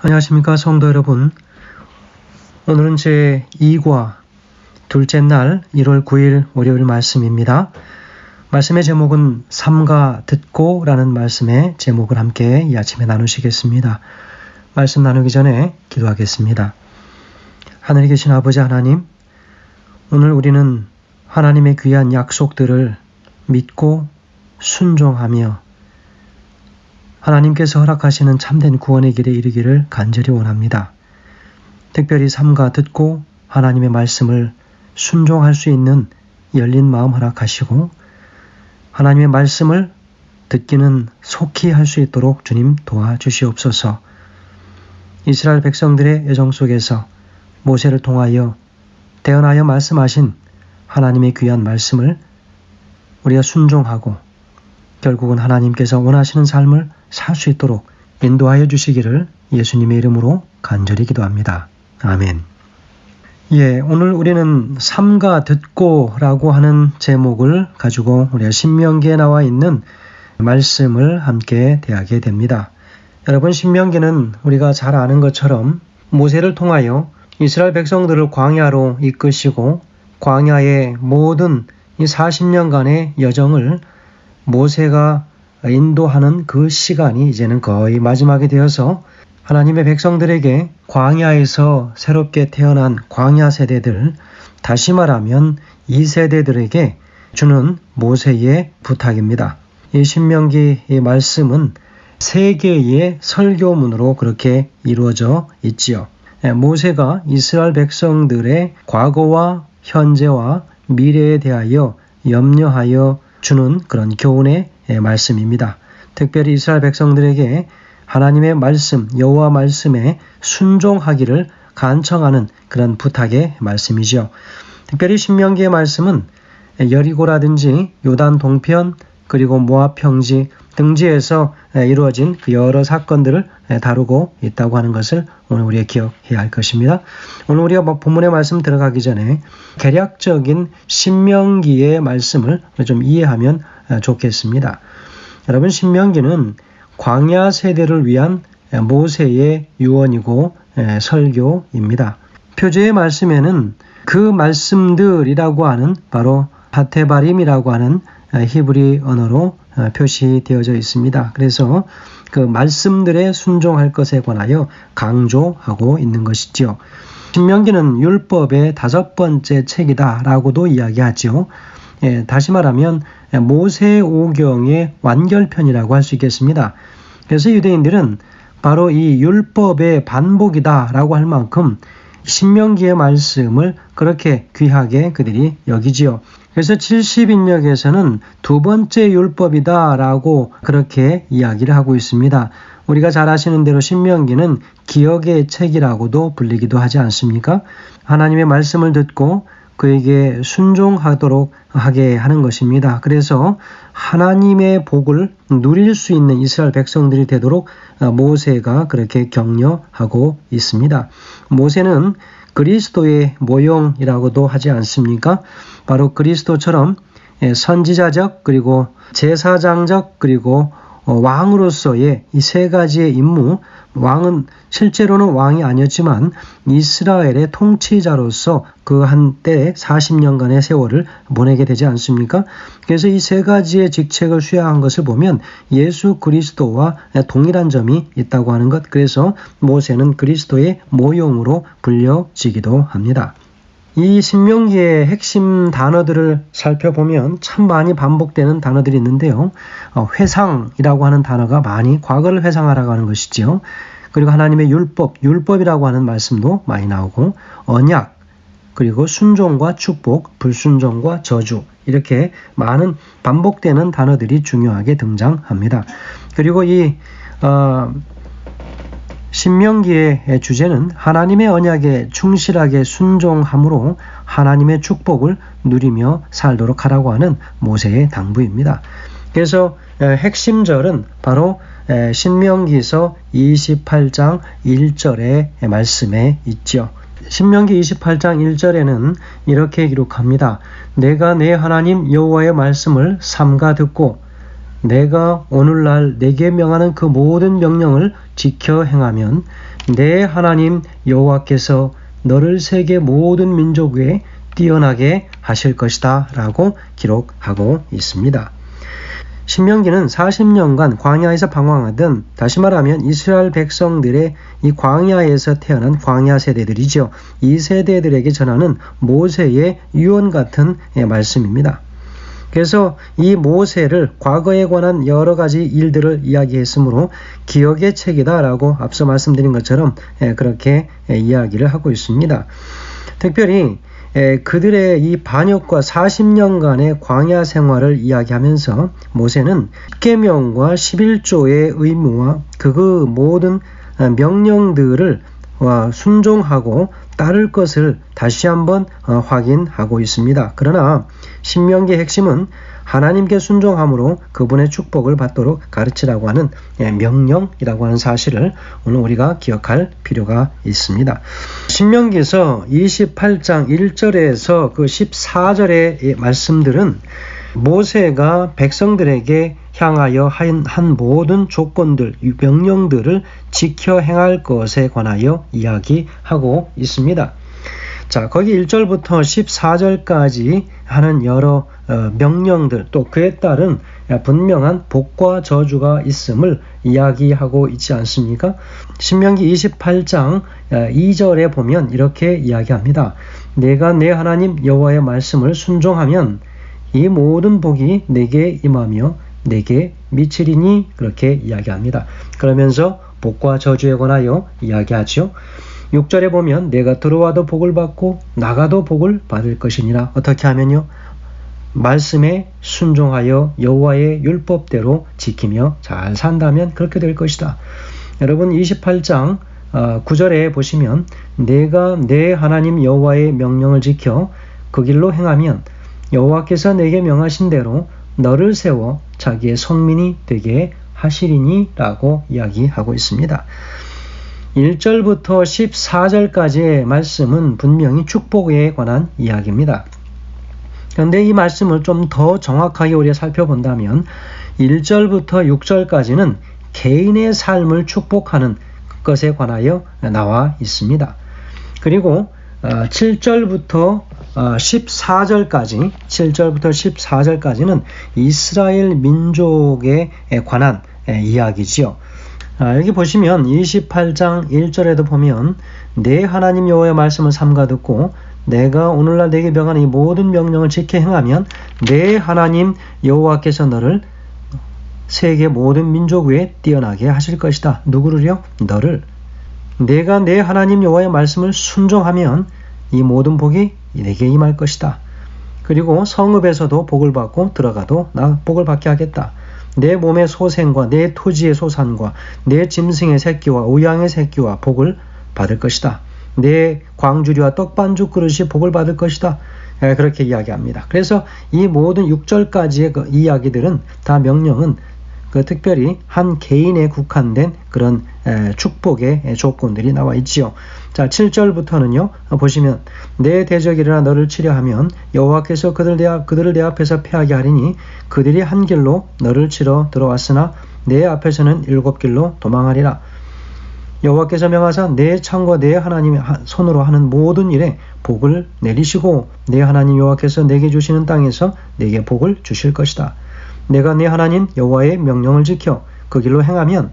안녕하십니까 성도 여러분. 오늘은 제2과 둘째 날 1월 9일 월요일 말씀입니다. 말씀의 제목은 삼가 듣고 라는 말씀의 제목을 함께 이 아침에 나누시겠습니다. 말씀 나누기 전에 기도하겠습니다. 하늘에 계신 아버지 하나님, 오늘 우리는 하나님의 귀한 약속들을 믿고 순종하며 하나님께서 허락하시는 참된 구원의 길에 이르기를 간절히 원합니다. 특별히 삼가 듣고 하나님의 말씀을 순종할 수 있는 열린 마음 허락하시고 하나님의 말씀을 듣기는 속히 할 수 있도록 주님 도와주시옵소서. 이스라엘 백성들의 여정 속에서 모세를 통하여 대언하여 말씀하신 하나님의 귀한 말씀을 우리가 순종하고 결국은 하나님께서 원하시는 삶을 살 수 있도록 인도하여 주시기를 예수님의 이름으로 간절히 기도합니다. 아멘. 오늘 우리는 삼가 듣고 라고 하는 제목을 가지고 우리가 신명기에 나와 있는 말씀을 함께 대하게 됩니다. 여러분, 신명기는 우리가 잘 아는 것처럼 모세를 통하여 이스라엘 백성들을 광야로 이끄시고 광야의 모든 이 40년간의 여정을 모세가 인도하는 그 시간이 이제는 거의 마지막이 되어서 하나님의 백성들에게 광야에서 새롭게 태어난 광야 세대들, 다시 말하면 이 세대들에게 주는 모세의 부탁입니다. 이 신명기 이 말씀은 세 개의 설교문으로 그렇게 이루어져 있지요. 모세가 이스라엘 백성들의 과거와 현재와 미래에 대하여 염려하여 주는 그런 교훈의 말씀입니다. 특별히 이스라엘 백성들에게 하나님의 말씀, 여호와 말씀에 순종하기를 간청하는 그런 부탁의 말씀이죠. 특별히 신명기의 말씀은 여리고라든지 요단 동편 그리고 모압 평지 등지에서 이루어진 그 여러 사건들을 다루고 있다고 하는 것을 오늘 우리가 기억해야 할 것입니다. 오늘 우리가 본문의 말씀 들어가기 전에 개략적인 신명기의 말씀을 좀 이해하면 좋겠습니다. 여러분, 신명기는 광야 세대를 위한 모세의 유언이고 설교입니다. 표제의 말씀에는 그 말씀들이라고 하는 바로 바테바림이라고 하는 히브리 언어로 표시되어져 있습니다. 그래서 그 말씀들에 순종할 것에 관하여 강조하고 있는 것이죠. 신명기는 율법의 5번째 책이다 라고도 이야기하죠. 다시 말하면 모세오경의 완결편이라고 할 수 있겠습니다. 그래서 유대인들은 바로 이 율법의 반복이다 라고 할 만큼 신명기의 말씀을 그렇게 귀하게 그들이 여기지요. 그래서 70인역에서는 두 번째 율법이다 라고 그렇게 이야기를 하고 있습니다. 우리가 잘 아시는 대로 신명기는 기억의 책이라고도 불리기도 하지 않습니까? 하나님의 말씀을 듣고 그에게 순종하도록 하게 하는 것입니다. 그래서 하나님의 복을 누릴 수 있는 이스라엘 백성들이 되도록 모세가 그렇게 격려하고 있습니다. 모세는 그리스도의 모형이라고도 하지 않습니까? 바로 그리스도처럼 선지자적 그리고 제사장적 그리고 왕으로서의 이 세 가지의 임무, 왕은 실제로는 왕이 아니었지만 이스라엘의 통치자로서 그 한때 40년간의 세월을 보내게 되지 않습니까? 그래서 이 세 가지의 직책을 수행한 것을 보면 예수 그리스도와 동일한 점이 있다고 하는 것, 그래서 모세는 그리스도의 모형으로 불려지기도 합니다. 이 신명기의 핵심 단어들을 살펴보면 참 많이 반복되는 단어들이 있는데요. 회상이라고 하는 단어가 많이 과거를 회상하라고 하는 것이죠. 그리고 하나님의 율법이라고 하는 말씀도 많이 나오고 언약, 그리고 순종과 축복, 불순종과 저주, 이렇게 많은 반복되는 단어들이 중요하게 등장합니다. 그리고 이 신명기의 주제는 하나님의 언약에 충실하게 순종함으로 하나님의 축복을 누리며 살도록 하라고 하는 모세의 당부입니다. 그래서 핵심절은 바로 신명기서 28장 1절의 말씀에 있죠. 신명기 28장 1절에는 이렇게 기록합니다. 내가 내 하나님 여호와의 말씀을 삼가 듣고 내가 오늘날 내게 명하는 그 모든 명령을 지켜 행하면 내 하나님 여호와께서 너를 세계 모든 민족 위에 뛰어나게 하실 것이다 라고 기록하고 있습니다. 신명기는 40년간 광야에서 방황하던, 다시 말하면 이스라엘 백성들의 이 광야에서 태어난 광야 세대들이죠. 이 세대들에게 전하는 모세의 유언 같은 말씀입니다. 그래서 이 모세를 과거에 관한 여러 가지 일들을 이야기했으므로 기억의 책이다 라고 앞서 말씀드린 것처럼 그렇게 이야기를 하고 있습니다. 특별히 그들의 이 반역과 40년간의 광야 생활을 이야기하면서 모세는 10계명과 11조의 의무와 그 모든 명령들을 순종하고 따를 것을 다시 한번 확인하고 있습니다. 그러나 신명기의 핵심은 하나님께 순종함으로 그분의 축복을 받도록 가르치라고 하는 명령이라고 하는 사실을 오늘 우리가 기억할 필요가 있습니다. 신명기에서 28장 1절에서 그 14절의 말씀들은 모세가 백성들에게 향하여 한 모든 조건들, 명령들을 지켜 행할 것에 관하여 이야기하고 있습니다. 자, 거기 1절부터 14절까지 하는 여러 명령들, 또 그에 따른 분명한 복과 저주가 있음을 이야기하고 있지 않습니까? 신명기 28장 2절에 보면 이렇게 이야기합니다. 내가 내 하나님 여호와의 말씀을 순종하면 이 모든 복이 내게 임하며 내게 미치리니, 그렇게 이야기합니다. 그러면서 복과 저주에 관하여 이야기하죠. 6절에 보면 내가 들어와도 복을 받고 나가도 복을 받을 것이니라. 어떻게 하면요? 말씀에 순종하여 여호와의 율법대로 지키며 잘 산다면 그렇게 될 것이다. 여러분 28장 9절에 보시면 내가 내 하나님 여호와의 명령을 지켜 그 길로 행하면 여호와께서 내게 명하신 대로 너를 세워 자기의 성민이 되게 하시리니 라고 이야기하고 있습니다. 1절부터 14절까지의 말씀은 분명히 축복에 관한 이야기입니다. 그런데 이 말씀을 좀 더 정확하게 우리가 살펴본다면 1절부터 6절까지는 개인의 삶을 축복하는 것에 관하여 나와 있습니다. 그리고 7절부터 14절까지는 이스라엘 민족에 관한 이야기지요. 여기 보시면 28장 1절에도 보면 내 하나님 여호와의 말씀을 삼가 듣고 내가 오늘날 내게 명하는 이 모든 명령을 지켜 행하면 내 하나님 여호와께서 너를 세계 모든 민족 위에 뛰어나게 하실 것이다. 누구를요? 너를. 내가 내 하나님 여호와의 말씀을 순종하면 이 모든 복이 내게 임할 것이다. 그리고 성읍에서도 복을 받고 들어가도 나 복을 받게 하겠다. 내 몸의 소생과 내 토지의 소산과 내 짐승의 새끼와 우양의 새끼와 복을 받을 것이다. 내 광주리와 떡반죽 그릇이 복을 받을 것이다. 그렇게 이야기합니다. 그래서 이 모든 6절까지의 그 이야기들은 다 명령은 특별히 한 개인에 국한된 그런 축복의 조건들이 나와 있지요. 자, 7절부터는요. 보시면 내 대적이 일어나 너를 치려 하면 여호와께서 그들을 내 앞에서 패하게 하리니 그들이 한 길로 너를 치러 들어왔으나 내 앞에서는 7길로 도망하리라. 여호와께서 명하사 내 창과 내 하나님의 손으로 하는 모든 일에 복을 내리시고 내 하나님 여호와께서 내게 주시는 땅에서 내게 복을 주실 것이다. 내가 내 하나님 여호와의 명령을 지켜 그 길로 행하면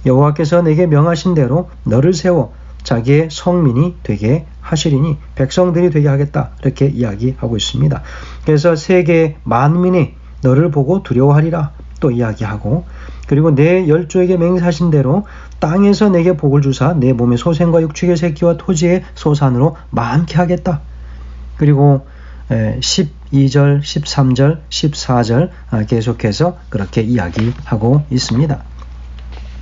여호와께서 내게 명하신 대로 너를 세워 자기의 성민이 되게 하시리니 백성들이 되게 하겠다. 이렇게 이야기하고 있습니다. 그래서 세계 만민이 너를 보고 두려워하리라 또 이야기하고, 그리고 내 열조에게 맹세하신 대로 땅에서 내게 복을 주사 내 몸의 소생과 육축의 새끼와 토지의 소산으로 많게 하겠다. 그리고 12절, 13절, 14절 계속해서 그렇게 이야기하고 있습니다.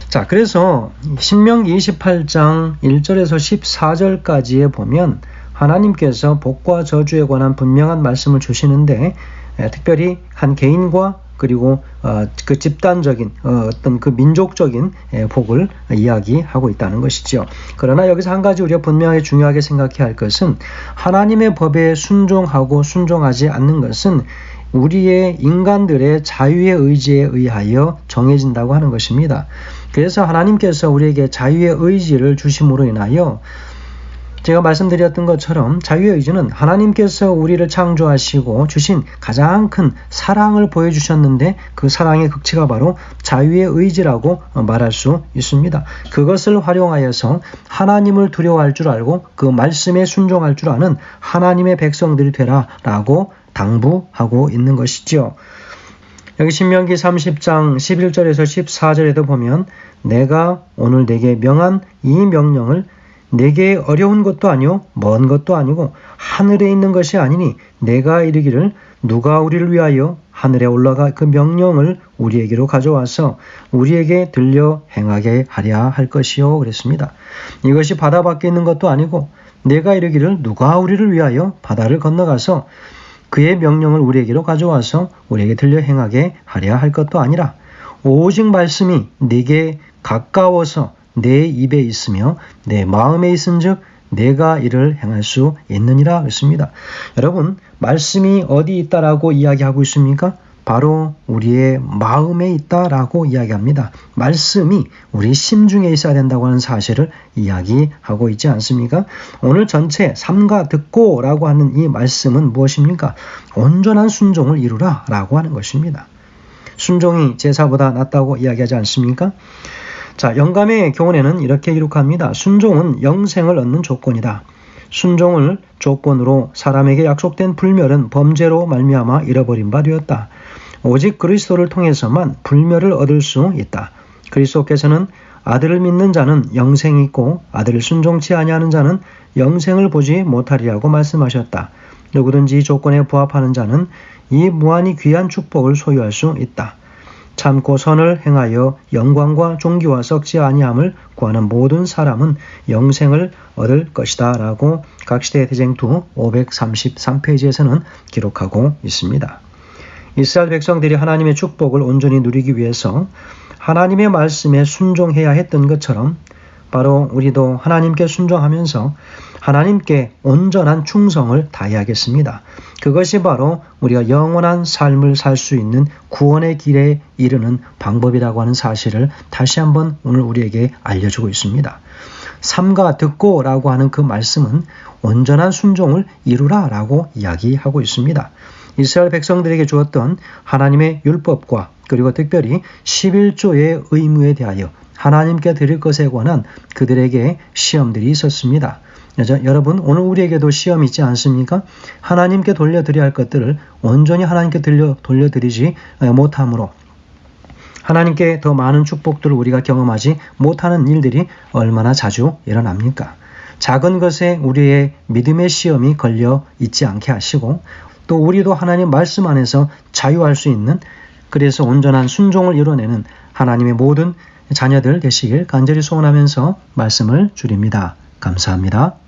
자, 그래서 신명기 28장 1절에서 14절까지에 보면 하나님께서 복과 저주에 관한 분명한 말씀을 주시는데 특별히 한 개인과 그리고 그 집단적인 어떤 그 민족적인 복을 이야기하고 있다는 것이죠. 그러나 여기서 한 가지 우리가 분명하게 중요하게 생각해야 할 것은 하나님의 법에 순종하고 순종하지 않는 것은 우리의 인간들의 자유의 의지에 의하여 정해진다고 하는 것입니다. 그래서 하나님께서 우리에게 자유의 의지를 주심으로 인하여 제가 말씀드렸던 것처럼 자유의 의지는 하나님께서 우리를 창조하시고 주신 가장 큰 사랑을 보여주셨는데 그 사랑의 극치가 바로 자유의 의지라고 말할 수 있습니다. 그것을 활용하여서 하나님을 두려워할 줄 알고 그 말씀에 순종할 줄 아는 하나님의 백성들이 되라 라고 당부하고 있는 것이지요. 여기 신명기 30장 11절에서 14절에도 보면 내가 오늘 내게 명한 이 명령을 내게 어려운 것도 아니요 먼 것도 아니고 하늘에 있는 것이 아니니 내가 이르기를 누가 우리를 위하여 하늘에 올라가 그 명령을 우리에게로 가져와서 우리에게 들려 행하게 하랴 할 것이요 그랬습니다. 이것이 바다 밖에 있는 것도 아니고 내가 이르기를 누가 우리를 위하여 바다를 건너가서 그의 명령을 우리에게로 가져와서 우리에게 들려 행하게 하랴 할 것도 아니라 오직 말씀이 내게 가까워서 내 입에 있으며 내 마음에 있은즉 내가 이를 행할 수 있느니라 했습니다. 여러분, 말씀이 어디 있다라고 이야기하고 있습니까? 바로 우리의 마음에 있다라고 이야기합니다. 말씀이 우리 심중에 있어야 된다고 하는 사실을 이야기하고 있지 않습니까? 오늘 전체 삼가 듣고 라고 하는 이 말씀은 무엇입니까? 온전한 순종을 이루라 라고 하는 것입니다. 순종이 제사보다 낫다고 이야기하지 않습니까? 자, 영감의 교훈에는 이렇게 기록합니다. 순종은 영생을 얻는 조건이다. 순종을 조건으로 사람에게 약속된 불멸은 범죄로 말미암아 잃어버린 바 되었다. 오직 그리스도를 통해서만 불멸을 얻을 수 있다. 그리스도께서는 아들을 믿는 자는 영생이 있고 아들을 순종치 아니하는 자는 영생을 보지 못하리라고 말씀하셨다. 누구든지 이 조건에 부합하는 자는 이 무한히 귀한 축복을 소유할 수 있다. 참고 선을 행하여 영광과 존귀와 썩지 아니함을 구하는 모든 사람은 영생을 얻을 것이다 라고 각시대 대쟁투 533페이지에서는 기록하고 있습니다. 이스라엘 백성들이 하나님의 축복을 온전히 누리기 위해서 하나님의 말씀에 순종해야 했던 것처럼 바로 우리도 하나님께 순종하면서 하나님께 온전한 충성을 다해야겠습니다. 그것이 바로 우리가 영원한 삶을 살 수 있는 구원의 길에 이르는 방법이라고 하는 사실을 다시 한번 오늘 우리에게 알려주고 있습니다. 삼가 듣고 라고 하는 그 말씀은 온전한 순종을 이루라 라고 이야기하고 있습니다. 이스라엘 백성들에게 주었던 하나님의 율법과 그리고 특별히 11조의 의무에 대하여 하나님께 드릴 것에 관한 그들에게 시험들이 있었습니다. 여러분, 오늘 우리에게도 시험이 있지 않습니까? 하나님께 돌려드려야 할 것들을 온전히 하나님께 돌려드리지 못함으로 하나님께 더 많은 축복들을 우리가 경험하지 못하는 일들이 얼마나 자주 일어납니까? 작은 것에 우리의 믿음의 시험이 걸려 있지 않게 하시고 또 우리도 하나님 말씀 안에서 자유할 수 있는 그래서 온전한 순종을 이뤄내는 하나님의 모든 자녀들 되시길 간절히 소원하면서 말씀을 드립니다. 감사합니다.